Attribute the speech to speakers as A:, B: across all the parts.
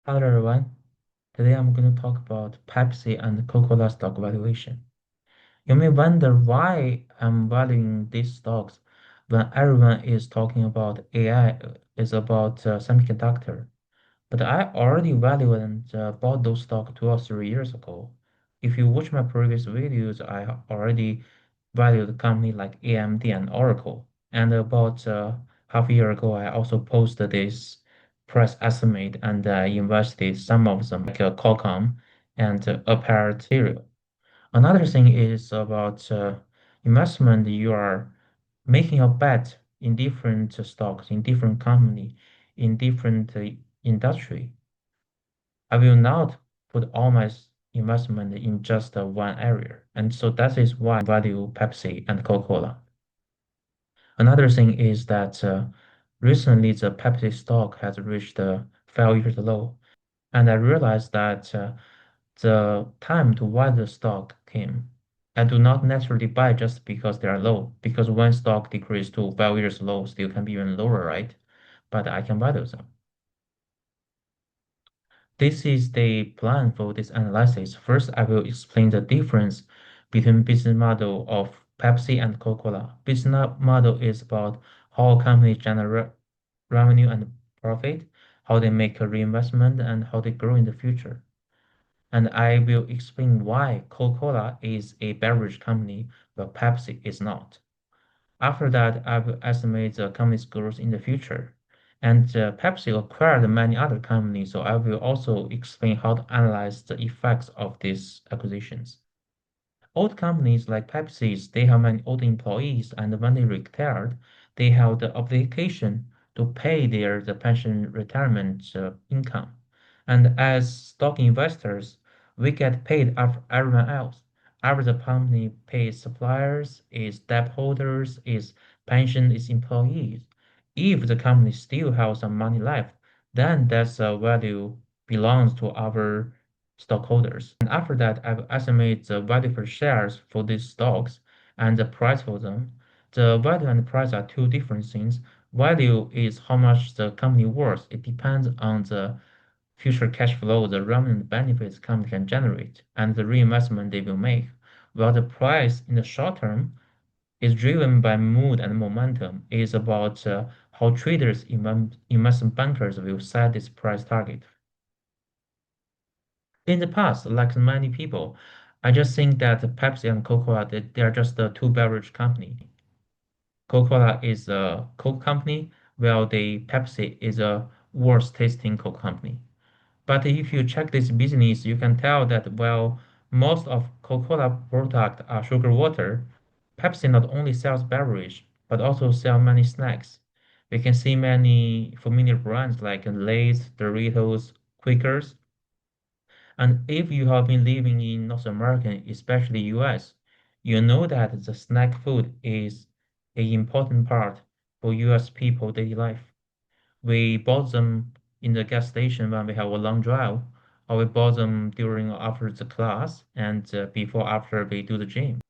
A: Hello everyone. Today I'm going to talk about Pepsi and Coca-Cola stock valuation. You may wonder why I'm valuing these stocks when everyone is talking about AI is about semiconductor. But I already valued and bought those stocks 2 or 3 years ago. If you watch my previous videos, I already valued company like AMD and Oracle. And about half a year ago, I also posted this price estimate and invested some of them like Qualcomm and Apparel Material. Another thing is about investment. You are making a bet in different stocks, in different company, in different industry. I will not put all my investment in just one area. And so that is why I value Pepsi and Coca-Cola. Another thing is that recently the Pepsi stock has reached a 5 years low. And I realized that the time to buy the stock came. I do not necessarily buy just because they are low, because when stock decrease to 5 years low, still can be even lower, right? But I can buy those. This is the plan for this analysis. First, I will explain the difference between business model of Pepsi and Coca-Cola. Business model is about how a company generate revenue and profit, how they make a reinvestment, and how they grow in the future. And I will explain why Coca-Cola is a beverage company, but Pepsi is not. After that, I will estimate the company's growth in the future. And Pepsi acquired many other companies, so I will also explain how to analyze the effects of these acquisitions. Old companies like Pepsi's, they have many old employees, and when they retired, they have the obligation to pay the pension retirement income. And as stock investors, we get paid after everyone else. After the company pays suppliers, its debt holders, its pension, its employees. If the company still has some money left, then that value belongs to our stockholders. And after that, I've estimated the value per shares for these stocks and the price for them. The value and the price are two different things. Value is how much the company worth. It depends on the future cash flow, the revenue and benefits company can generate, and the reinvestment they will make. While the price in the short term is driven by mood and momentum, it is about how traders, investment bankers will set this price target. In the past, like many people, I just think that Pepsi and Coca-Cola, they are just the two beverage company. Coca-Cola is a Coke company, while the Pepsi is a worse tasting Coke company. But if you check this business, you can tell that while most of Coca-Cola products are sugar water, Pepsi not only sells beverage, but also sell many snacks. We can see many familiar brands like Lay's, Doritos, Quakers, and if you have been living in North America, especially US, you know that the snack food is an important part for US people daily life. We bought them in the gas station when we have a long drive, or we bought them during or after the class and before after we do the gym.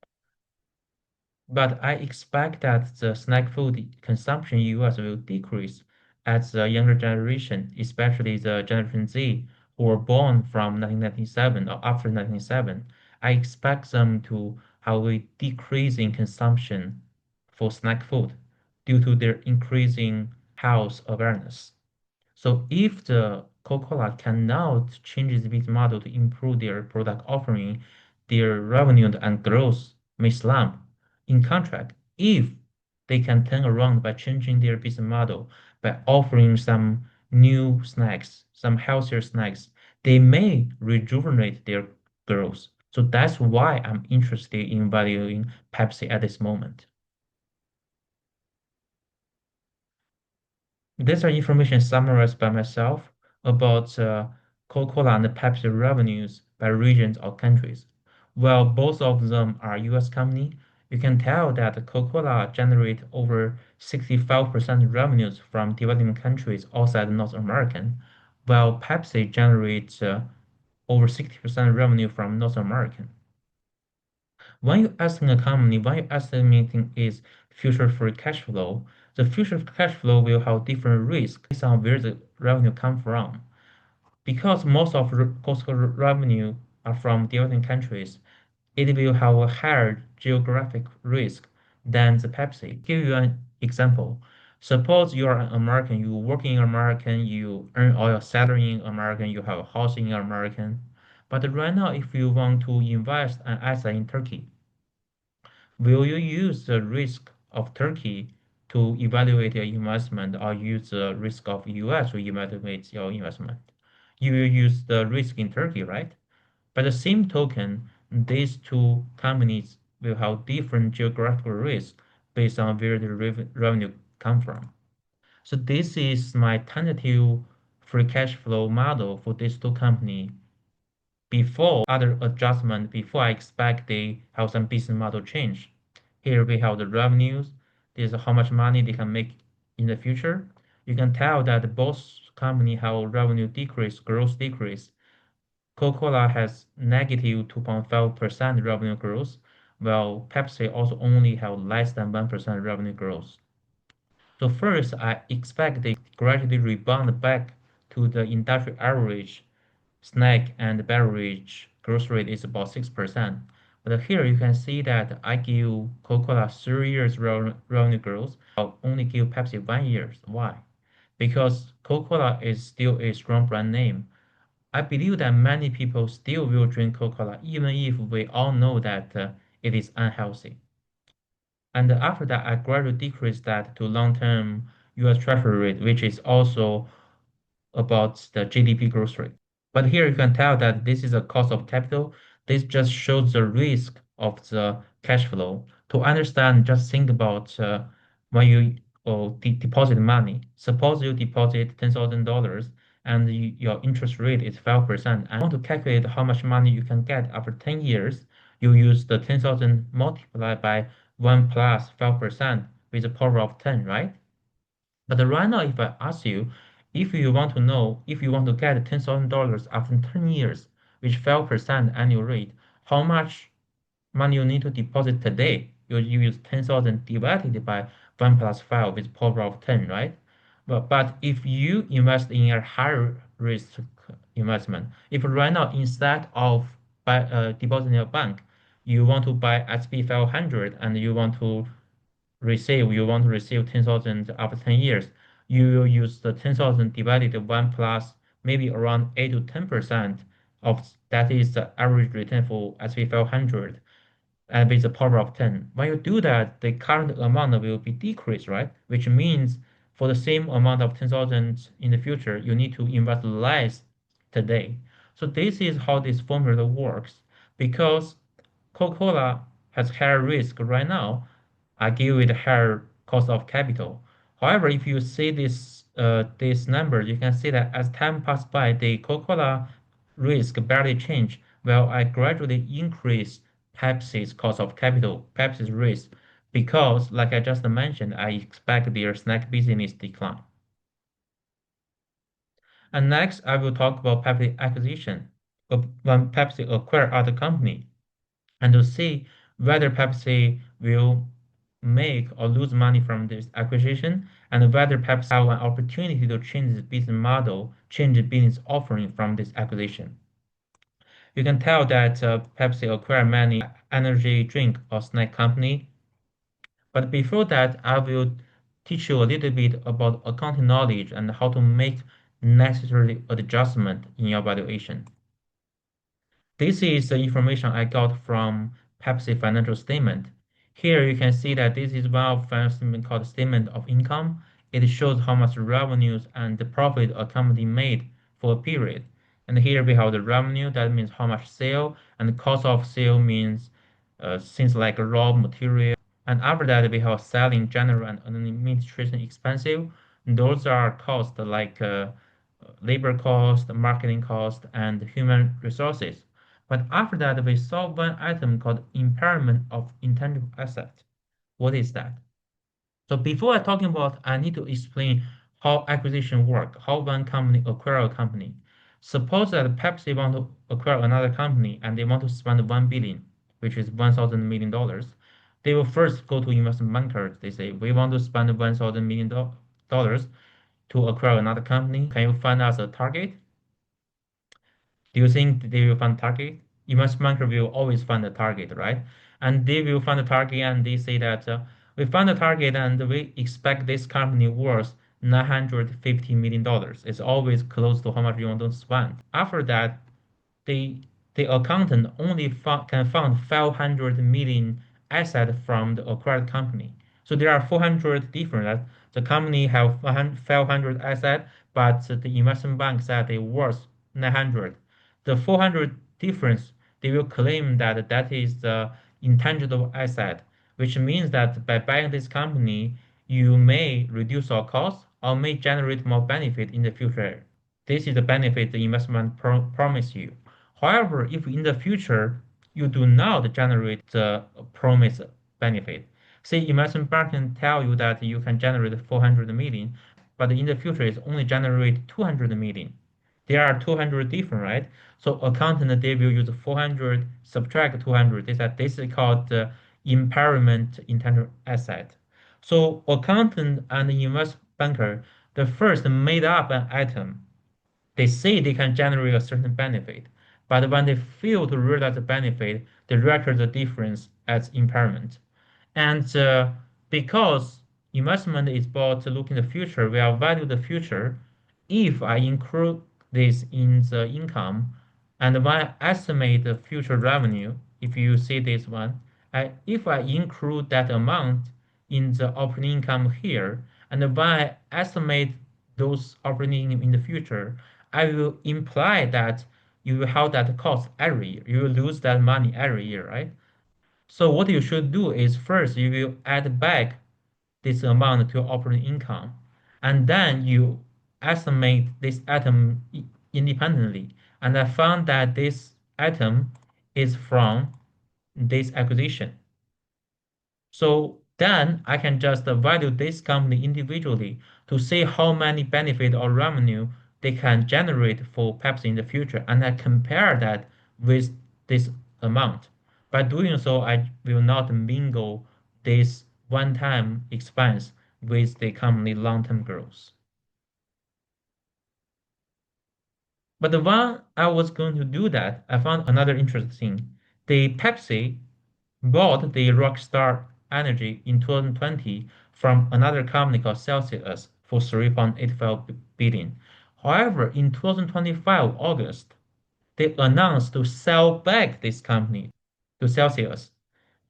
A: But I expect that the snack food consumption in US will decrease as the younger generation, especially the Generation Z, who were born from 1997 or after 1997, I expect them to have a decrease in consumption for snack food due to their increasing health awareness. So if the Coca-Cola cannot change its business model to improve their product offering, their revenue and growth may slump. In contrast, if they can turn around by changing their business model, by offering some new snacks, some healthier snacks, they may rejuvenate their growth. So that's why I'm interested in valuing Pepsi at this moment. These are information summarized by myself about Coca-Cola and Pepsi revenues by regions or countries. While both of them are US company, you can tell that Coca-Cola generate over 65% revenues from developing countries outside North America, while Pepsi generates over 60% revenue from North America. When you asking a company, when you estimating its future free cash flow, the future cash flow will have different risks based on where the revenue come from. Because most of Costco revenue are from developing countries, it will have a higher geographic risk than the Pepsi. Give you an example. Suppose you are an American, you work in American, you earn all your salary in American, you have a house in American. But right now, if you want to invest an asset in Turkey, will you use the risk of Turkey to evaluate your investment or use the risk of US to evaluate your investment? You will use the risk in Turkey, right? By the same token, these two companies will have different geographical risk based on where the revenue come from. So this is my tentative free cash flow model for these two companies before other adjustment, before I expect they have some business model change. Here we have the revenues. This is how much money they can make in the future. You can tell that both companies have revenue decrease, growth decrease. Coca-Cola has negative 2.5% revenue growth, while Pepsi also only have less than 1% revenue growth. So first, I expect they gradually rebound back to the industry average. Snack and beverage growth rate is about 6%. But here you can see that I give Coca-Cola 3 years revenue growth. I'll only give Pepsi 1 year. Why? Because Coca-Cola is still a strong brand name. I believe that many people still will drink Coca-Cola, even if we all know that it is unhealthy. And after that, I gradually decrease that to long-term US Treasury rate, which is also about the GDP growth rate. But here you can tell that this is a cost of capital. This just shows the risk of the cash flow. To understand, just think about when you deposit money. Suppose you deposit $10,000 and your interest rate is 5%. And want to calculate how much money you can get after 10 years, you use the 10,000 multiplied by 1 plus 5% with the power of 10, right? But right now, if I ask you, if you want to know, if you want to get $10,000 after 10 years, which 5% annual rate, how much money you need to deposit today? You use 10,000 divided by 1 plus 5 with power of 10, right? But if you invest in a higher risk investment, if right now instead of depositing in a bank, you want to buy SP 500 and you want to receive 10,000 after 10 years, you will use the 10,000 divided by 1 plus maybe around 8 to 10% of that is the average return for SP 500 and with the power of 10. When you do that, the current amount will be decreased, right? Which means for the same amount of 10,000 in the future, you need to invest less today. So this is how this formula works. Because Coca-Cola has higher risk right now, I give it higher cost of capital. However, if you see this number, you can see that as time passes by, the Coca-Cola risk barely change, while I gradually increase Pepsi's cost of capital, Pepsi's risk, because like I just mentioned, I expect their snack business decline. And next, I will talk about Pepsi acquisition. When Pepsi acquire other company, and to see whether Pepsi will make or lose money from this acquisition, and whether Pepsi have an opportunity to change its business model, change the business offering from this acquisition. You can tell that Pepsi acquired many energy drink or snack company. But before that, I will teach you a little bit about accounting knowledge and how to make necessary adjustment in your valuation. This is the information I got from Pepsi financial statement. Here you can see that this is one of financial statement called statement of income. It shows how much revenues and the profit a company made for a period. And here we have the revenue, that means how much sale, and the cost of sale means things like raw material. And after that, we have selling, general, and administration expensive. Those are costs like labor cost, marketing cost, and human resources. But after that, we saw one item called impairment of intangible asset. What is that? So before I talking about, I need to explain how acquisition work, how one company acquire a company. Suppose that Pepsi want to acquire another company and they want to spend 1 billion, which is $1,000 million. They will first go to investment bankers. They say, we want to spend $1,000 million to acquire another company. Can you find us a target? Do you think they will find target? Investment banker will always find the target, right? And they will find the target and they say that we found the target and we expect this company worth $950 million. It's always close to how much you want to spend. After that, the the accountant only can find 500 million asset from the acquired company. So there are 400 different. The company have 500 asset, but the investment bank said they worth 900. The 400 difference, they will claim that that is the intangible asset, which means that by buying this company, you may reduce our cost or may generate more benefit in the future. This is the benefit the investment promise you. However, if in the future you do not generate the promised benefit, say investment bank can tell you that you can generate 400 million, but in the future it's only generate 200 million. There are 200 different, right? So accountant they will use 400 subtract 200. This is called the impairment intangible asset. So accountant and investment banker, the first made up an item they say they can generate a certain benefit, but when they fail to realize the benefit, they record the difference as impairment. And because investment is about to look in the future, we are value the future. If I include this in the income, and when I estimate the future revenue, if you see this one, if I include that amount in the operating income here, and when I estimate those operating income in the future, I will imply that you will have that cost every year. You will lose that money every year, right? So what you should do is first you will add back this amount to your operating income, and then you estimate this item independently. And I found that this item is from this acquisition. So then I can just value this company individually to see how many benefit or revenue they can generate for Pepsi in the future, and I compare that with this amount. By doing so, I will not mingle this one-time expense with the company long-term growth. But when I was going to do that, I found another interesting thing. The Pepsi bought the Rockstar Energy in 2020 from another company called Celsius for 3.85 billion. However, in 2025 August, they announced to sell back this company to Celsius.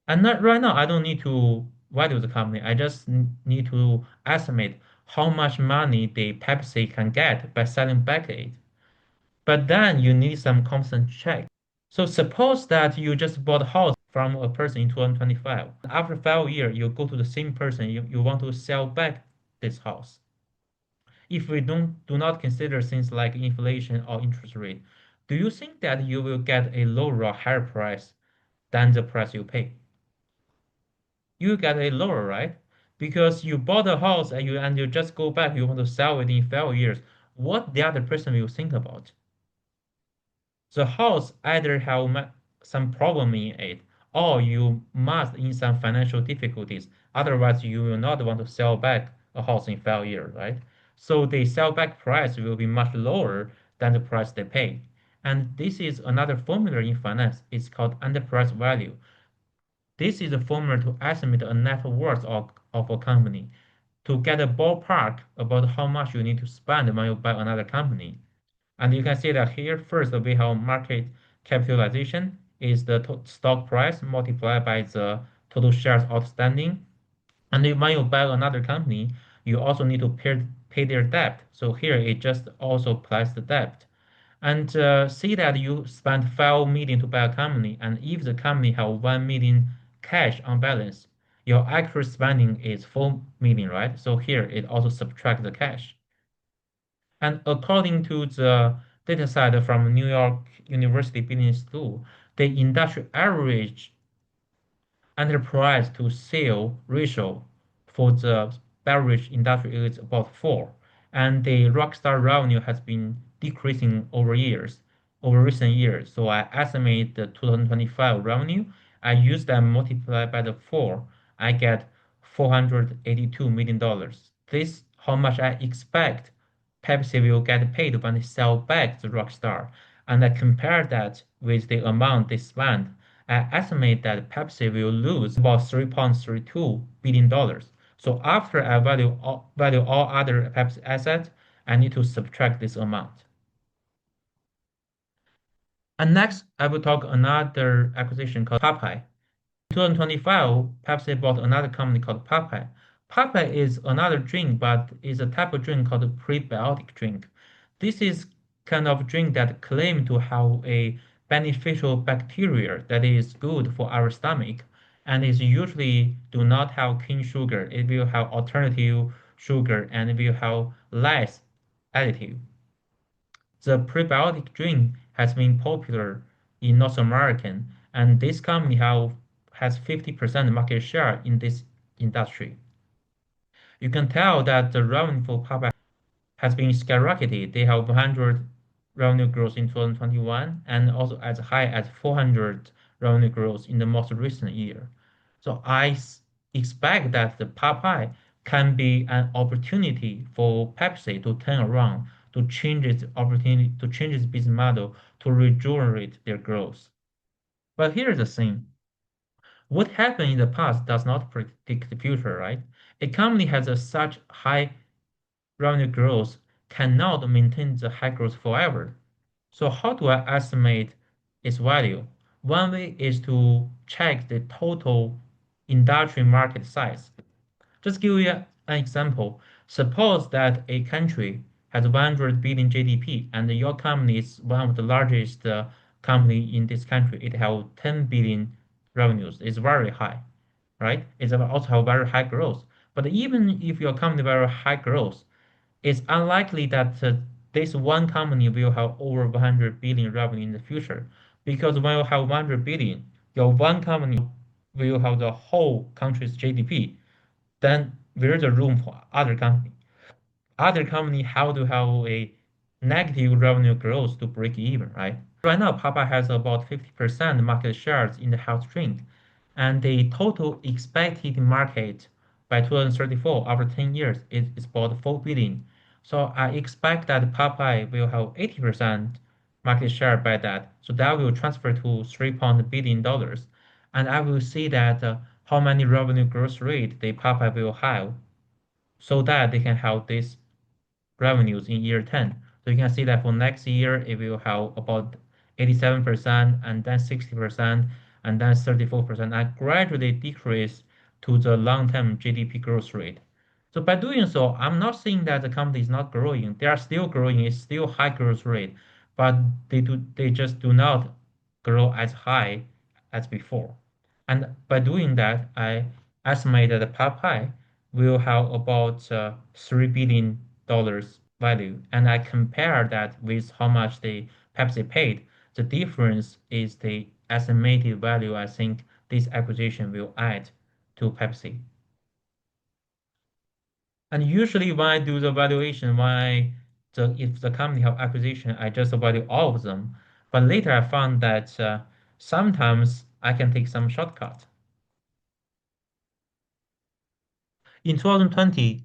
A: And not, right now, I don't need to value the company. I just need to estimate how much money the Pepsi can get by selling back it. But then you need some constant check. So suppose that you just bought a house from a person in 2025. After 5 years, you go to the same person, you want to sell back this house. If we do not consider things like inflation or interest rate, do you think that you will get a lower or higher price than the price you pay? You get a lower, right? Because you bought a house and you just go back, you want to sell it in 5 years. What the other person will think about? The house either have some problem in it, or you must in some financial difficulties. Otherwise, you will not want to sell back a house in 5 years, right? So the sell back price will be much lower than the price they pay. And this is another formula in finance. It's called enterprise value. This is a formula to estimate the net worth of a company to get a ballpark about how much you need to spend when you buy another company. And you can see that here, first we have market capitalization is the stock price multiplied by the total shares outstanding. And when you buy another company, you also need to pay their debt. So here it just also applies the debt. And see that you spend 5 million to buy a company, and if the company have 1 million cash on balance, your actual spending is 4 million, right? So here it also subtract the cash. And according to the data set from New York University Business School, the industry average enterprise to sale ratio for the beverage industry is about 4, and the Rockstar revenue has been decreasing over recent years. So I estimate the 2025 revenue. I use that multiplied by the 4, I get $482 million. This how much I expect Pepsi will get paid when they sell back the Rockstar. and I compare that with the amount they spent, I estimate that Pepsi will lose about $3.32 billion. So after I value all other Pepsi assets, I need to subtract this amount. And next, I will talk another acquisition called Popeye. 2025, Pepsi bought another company called Popeye. Popeye is another drink, but is a type of drink called a prebiotic drink. This is kind of drink that claim to have a beneficial bacteria that is good for our stomach, and is usually do not have cane sugar. It will have alternative sugar and it will have less additive. The prebiotic drink has been popular in North America, and this company has 50% market share in this industry. You can tell that the revenue for Papa has been skyrocketed. They have 100 revenue growth in 2021 and also as high as 400 revenue growth in the most recent year. So expect that the Popeye can be an opportunity for Pepsi to turn around, to change its opportunity, to change its business model, to regenerate their growth. But here's the thing. What happened in the past does not predict the future, right? A company has such high revenue growth cannot maintain the high growth forever. So how do I estimate its value? One way is to check the total industry market size. Just give you an example. Suppose that a country has 100 billion GDP and your company is one of the largest company in this country. It has 10 billion revenues. It's very high, right? It's also have very high growth. But even if your company very high growth, it's unlikely that this one company will have over 100 billion revenue in the future because when you have 100 billion, your one company will have the whole country's GDP. Then there is a room for other company how to have a negative revenue growth to break even, right? Right now, Papa has about 50% market shares in the health drink, and the total expected market by 2034, after 10 years, is about 4 billion. So I expect that Popeye will have 80% market share by that. So that will transfer to $3 billion. And I will see that how many revenue growth rate the Popeye will have so that they can have this revenues in year 10. So you can see that for next year, it will have about 87% and then 60% and then 34% and gradually decrease to the long-term GDP growth rate. So by doing so, I'm not saying that the company is not growing. They are still growing. It's still high growth rate, but they just do not grow as high as before. And by doing that, I estimate that the Popeye will have about $3 billion value, and I compare that with how much the Pepsi paid. The difference is the estimated value I think this acquisition will add to Pepsi. And usually when I do the valuation, if the company have acquisition, I just value all of them. But later I found that sometimes I can take some shortcut. In 2020,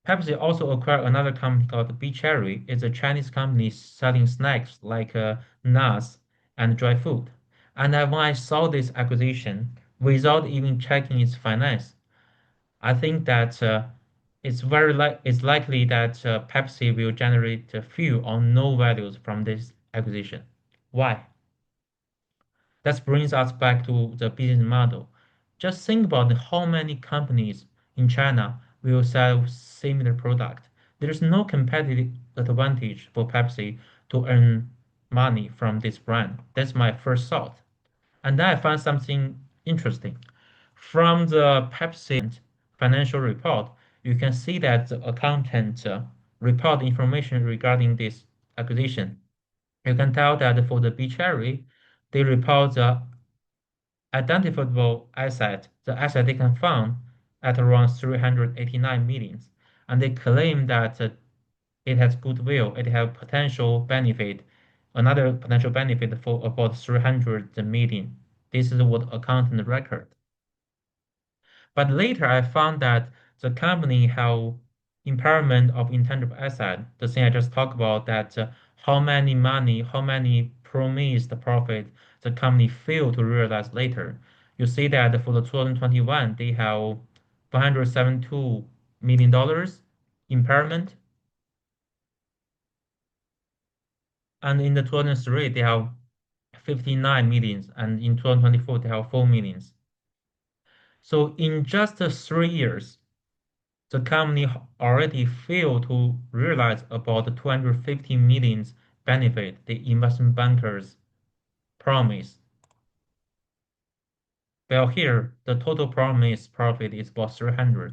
A: Pepsi also acquired another company called Big Cherry. It's a Chinese company selling snacks like nuts and dry food. And when I saw this acquisition, without even checking its finance, I think that it's likely that Pepsi will generate few or no values from this acquisition. Why? That brings us back to the business model. Just think about how many companies in China will sell similar product. There's no competitive advantage for Pepsi to earn money from this brand. That's my first thought. And then I found something interesting. From the Pepsi financial report, you can see that the accountant report information regarding this acquisition. You can tell that for the Becherry, they report the identifiable asset, the asset they can find at around 389 millions. And they claim that it has goodwill, it has potential benefit, another potential benefit for about 300 million. This is what accountant record. But later I found that the company have impairment of intangible asset, the thing I just talked about, that how many money, how many promised profit the company failed to realize later. You see that for the 2021, they have $172 million impairment, and in the 2023, they have 59 millions, and in 2024, they have 4 millions. So in just 3 years, the company already failed to realize about the 250 millions benefit the investment bankers promised. Well, here the total promised profit is about 300.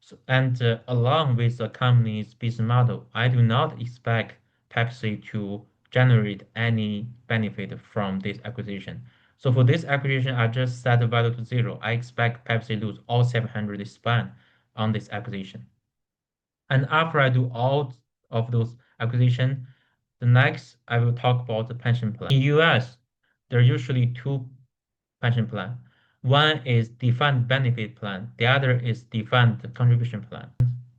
A: So, and along with the company's business model, I do not expect Pepsi to generate any benefit from this acquisition. So for this acquisition, I just set the value to 0. I expect Pepsi lose all 700 they spent on this acquisition. And after I do all of those acquisition, the next I will talk about the pension plan. In US, there are usually two pension plan. One is defined benefit plan. The other is defined contribution plan.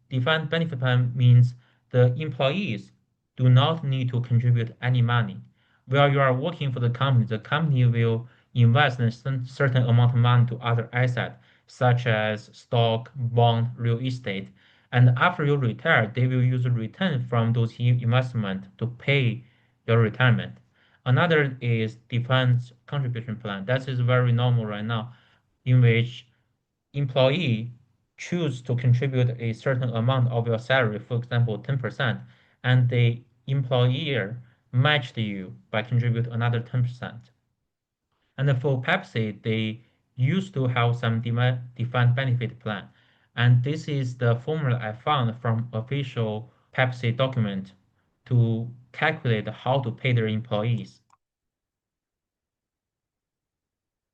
A: Defined benefit plan means the employees do not need to contribute any money. While you are working for the company will invest a certain amount of money to other assets, such as stock, bond, real estate. And after you retire, they will use the return from those investments to pay your retirement. Another is defined contribution plan. That is very normal right now, in which employee choose to contribute a certain amount of your salary, for example, 10%, and the employer matched you by contribute another 10%. And for Pepsi, they used to have some defined benefit plan. And this is the formula I found from official Pepsi document to calculate how to pay their employees.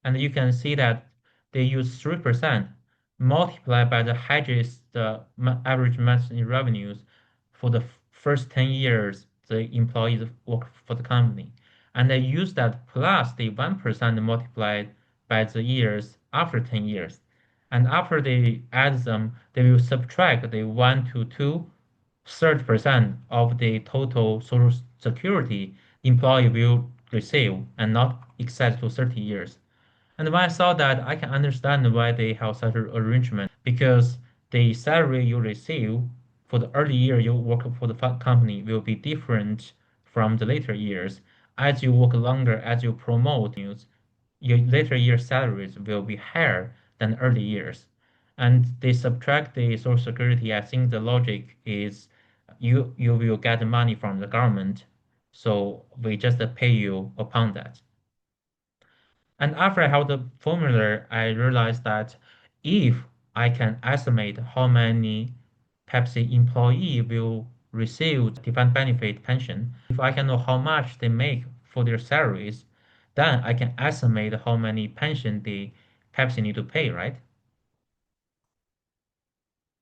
A: And you can see that they use 3% multiplied by the highest average monthly revenues for the first 10 years the employees work for the company. And they use that plus the 1% multiplied by the years after 10 years. And after they add them, they will subtract the 1 to 2 30% of the total Social Security employee will receive and not exceed to 30 years. And when I saw that, I can understand why they have such an arrangement because the salary you receive for the early year you work for the company will be different from the later years. As you work longer, as you promote, your later year salaries will be higher than early years. And they subtract the Social Security. I think the logic is you will get money from the government, so we just pay you upon that. And after I have the formula, I realized that if I can estimate how many Pepsi employee will receive defined benefit pension, if I can know how much they make for their salaries, then I can estimate how many pension the Pepsi need to pay, right?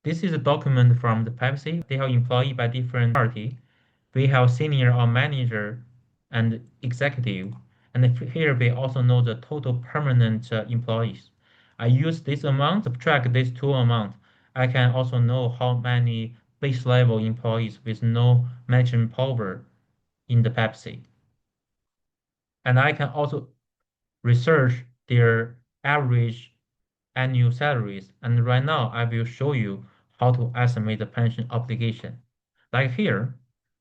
A: This is a document from the Pepsi. They have employee by different party. We have senior or manager and executive. And here we also know the total permanent employees. I use this amount, subtract these two amounts. I can also know how many base level employees with no management power in the Pepsi. And I can also research their average annual salaries. And right now, I will show you how to estimate the pension obligation. Like here,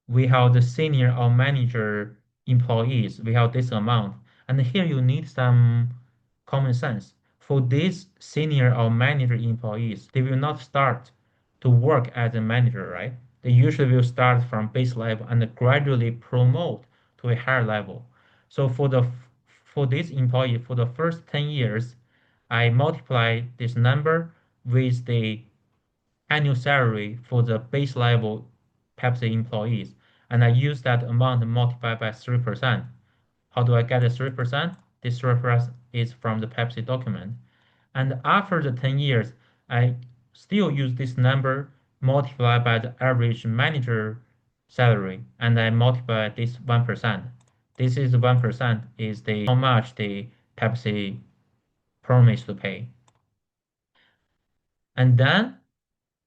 A: we have the senior or manager employees. We have this amount. And here you need some common sense. For these senior or manager employees, they will not start to work as a manager, right? They usually will start from base level and gradually promote to a higher level. So for this employee, for the first 10 years, I multiply this number with the annual salary for the base level Pepsi employees, and I use that amount multiplied by 3%. How do I get the 3%? This reference is from the Pepsi document. And after the 10 years, I still use this number multiplied by the average manager salary, and I multiply this 1%. This is 1% is the how much the Pepsi promised to pay. And then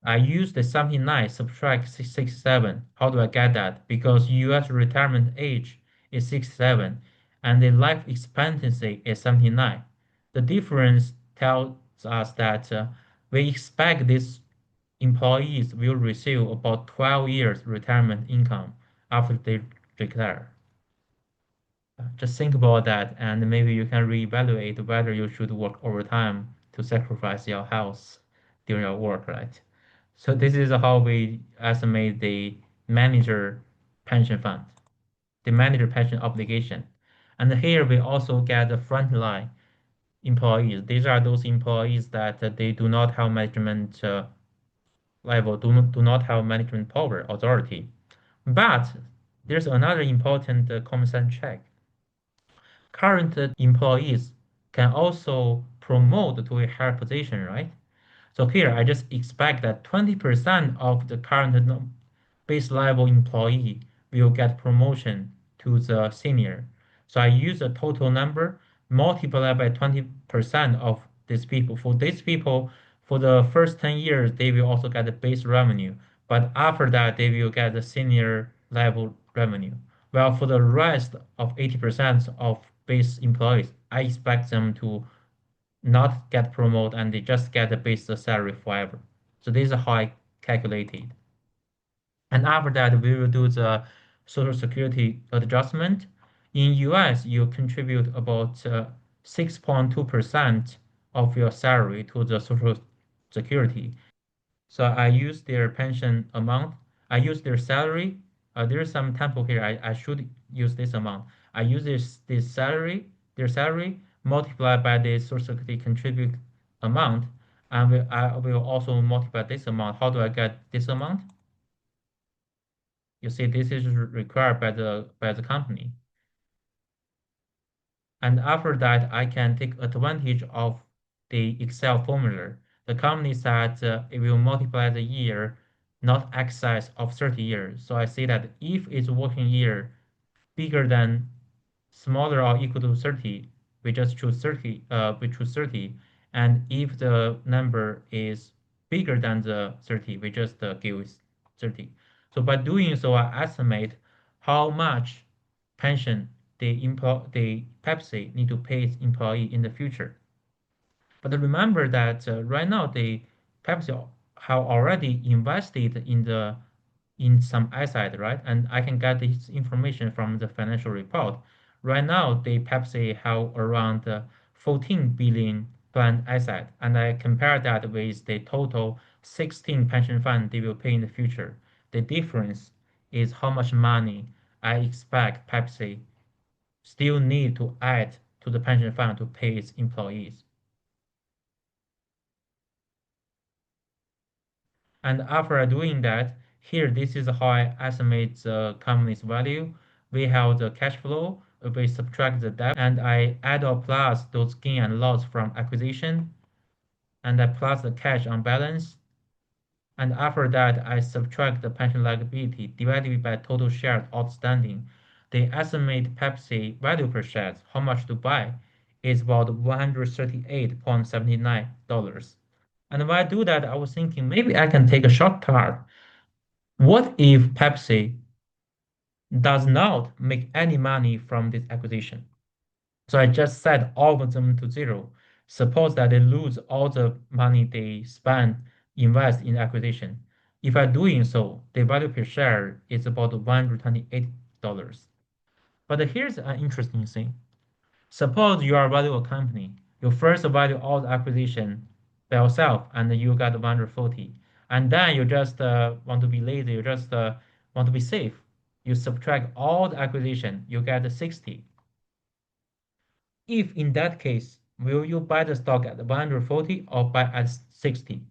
A: I use the 79 subtract 67. How do I get that? Because US retirement age is 67. and the life expectancy is 79. The difference tells us that we expect these employees will receive about 12 years retirement income after they retire. Just think about that, and maybe you can reevaluate whether you should work overtime to sacrifice your health during your work, right? So this is how we estimate the manager pension fund, the manager pension obligation. And here we also get the frontline employees. These are those employees that they do not have management level, do not have management power, authority. But there's another important common sense check. Current employees can also promote to a higher position, right? So here I just expect that 20% of the current base level employee will get promotion to the senior. So I use a total number multiplied by 20% of these people. For these people, for the first 10 years, they will also get the base revenue. But after that, they will get the senior level revenue. Well, for the rest of 80% of base employees, I expect them to not get promoted and they just get the base salary forever. So this is how I calculated. And after that, we will do the Social Security adjustment. In US, you contribute about 6.2% of your salary to the Social Security. So I use their pension amount. I use their salary. There's some tempo here. I should use this amount. I use this salary, their salary, multiplied by the Social Security contribute amount, and I will also multiply this amount. How do I get this amount? You see, this is required by the company. And after that, I can take advantage of the Excel formula. The company said it will multiply the year, not excess of 30 years. So I say that if its working year bigger than smaller or equal to 30, we just choose 30, we choose 30. And if the number is bigger than the 30, we just give 30. So by doing so, I estimate how much pension the Pepsi need to pay its employee in the future. But remember that right now the Pepsi have already invested in some asset, right? And I can get this information from the financial report. Right now, the Pepsi have around 14 billion planned asset, and I compare that with the total 16 pension fund they will pay in the future. The difference is how much money I expect Pepsi still need to add to the pension fund to pay its employees. And after doing that, here, this is how I estimate the company's value. We have the cash flow, we subtract the debt, and I add or plus those gain and loss from acquisition, and I plus the cash on balance. And after that, I subtract the pension liability divided by total shares outstanding. The estimate Pepsi value per share, how much to buy, is about $138.79. And when I do that, I was thinking maybe I can take a shortcut. What if Pepsi does not make any money from this acquisition? So I just set all of them to zero. Suppose that they lose all the money they spend, invest in acquisition. If I'm doing so, the value per share is about $128. But here's an interesting thing. Suppose you are value a company. You first value all the acquisition by yourself and you got 140. And then you just want to be lazy, you just want to be safe. You subtract all the acquisition, you get 60. If in that case, will you buy the stock at 140 or buy at 60?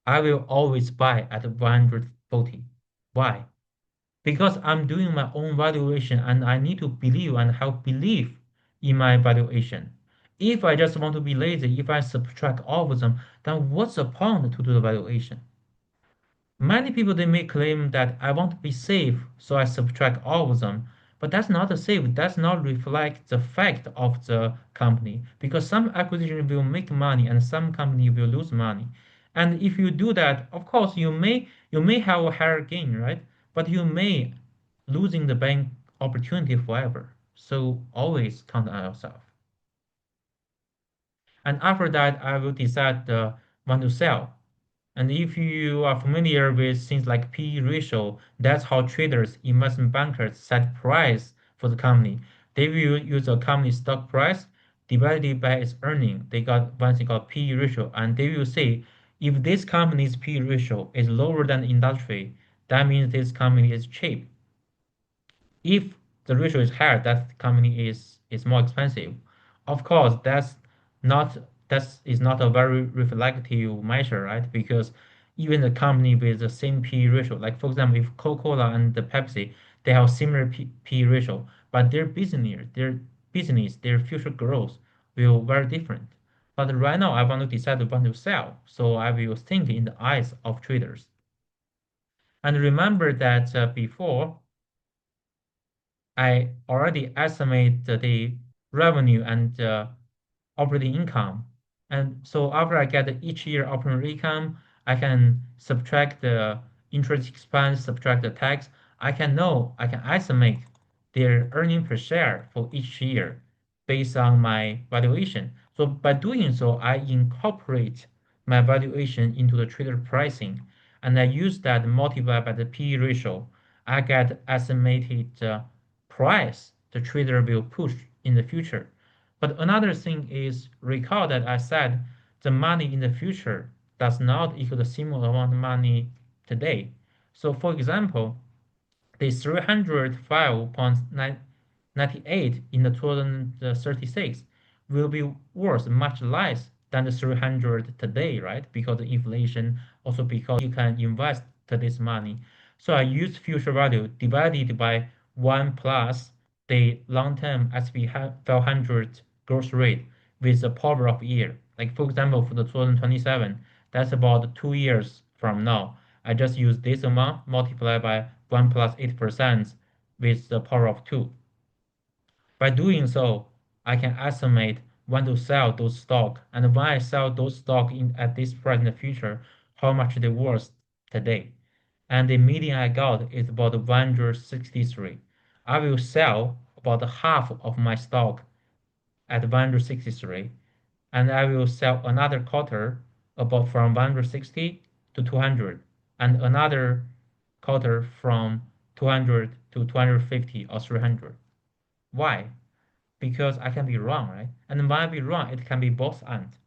A: I will always buy at 140. Why? Because I'm doing my own valuation and I need to believe and have belief in my valuation. If I just want to be lazy, if I subtract all of them, then what's the point to do the valuation? Many people they may claim that I want to be safe, so I subtract all of them. But that's not the safe. That's not reflect the fact of the company because some acquisition will make money and some company will lose money. And if you do that, of course you may have a higher gain, right? But you may losing the bank opportunity forever. So always count on yourself. And after that, I will decide when to sell. And if you are familiar with things like PE ratio, that's how traders, investment bankers set price for the company. They will use a company's stock price divided by its earning. They got one thing called PE ratio, and they will say if this company's PE ratio is lower than the industry, that means this company is cheap. If the ratio is higher, that company is more expensive. Of course, not that is not a very reflective measure, right? Because even the company with the same P/E ratio, like for example, if Coca-Cola and the Pepsi, they have similar P/E ratio, but their future growth will very different. But right now, I want to decide when to sell, so I will think in the eyes of traders. And remember that before I already estimate the revenue and operating income. And so after I get each year operating income, I can subtract the interest expense, subtract the tax. I can estimate their earning per share for each year based on my valuation. So by doing so, I incorporate my valuation into the trader pricing, and I use that multiplied by the P/E ratio. I get estimated price the trader will push in the future. But another thing is recall that I said the money in the future does not equal the similar amount of money today. So for example, the 305.98 in the 2036 will be worth much less than the 300 today, right? Because of inflation, also because you can invest this money. So I use future value divided by 1 plus the long-term S&P 500 growth rate with the power of year. Like for example, for the 2027, that's about 2 years from now. I just use this amount multiplied by 1 plus 8% with the power of 2. By doing so, I can estimate when to sell those stock, and when I sell those stock at this price in the future, how much they worth today. And the median I got is about 163. I will sell about half of my stock at 163, and I will sell another quarter about from 160 to 200, and another quarter from 200 to 250 or 300. Why? Because I can be wrong, right? And when I be wrong, it can be both ends.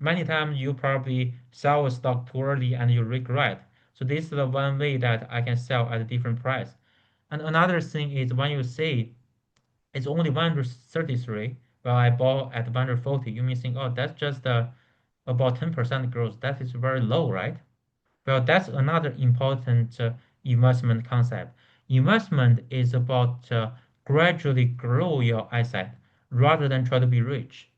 A: Many times you probably sell a stock too early and you regret. So this is the one way that I can sell at a different price. And another thing is when you say it's only 133, while I bought at 140, you may think, oh, that's just about 10% growth. That is very low, right? Well, that's another important investment concept. Investment is about gradually grow your asset rather than try to be rich.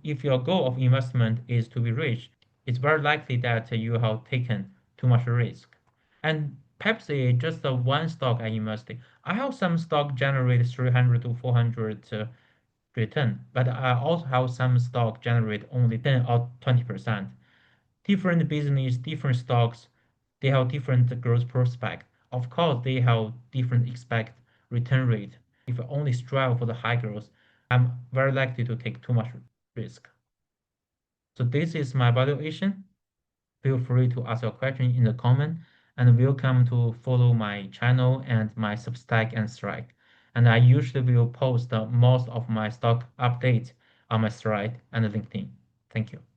A: If your goal of investment is to be rich, it's very likely that you have taken too much risk. And Pepsi is just the one stock I invested. I have some stock generate 300 to 400 return, but I also have some stock generate only 10 or 20%. Different business, different stocks, they have different growth prospect. Of course, they have different expect return rate. If I only strive for the high growth, I'm very likely to take too much risk. So this is my valuation. Feel free to ask your question in the comment, and welcome to follow my channel and my Substack and Strike. And I usually will post most of my stock updates on my Strike and LinkedIn. Thank you.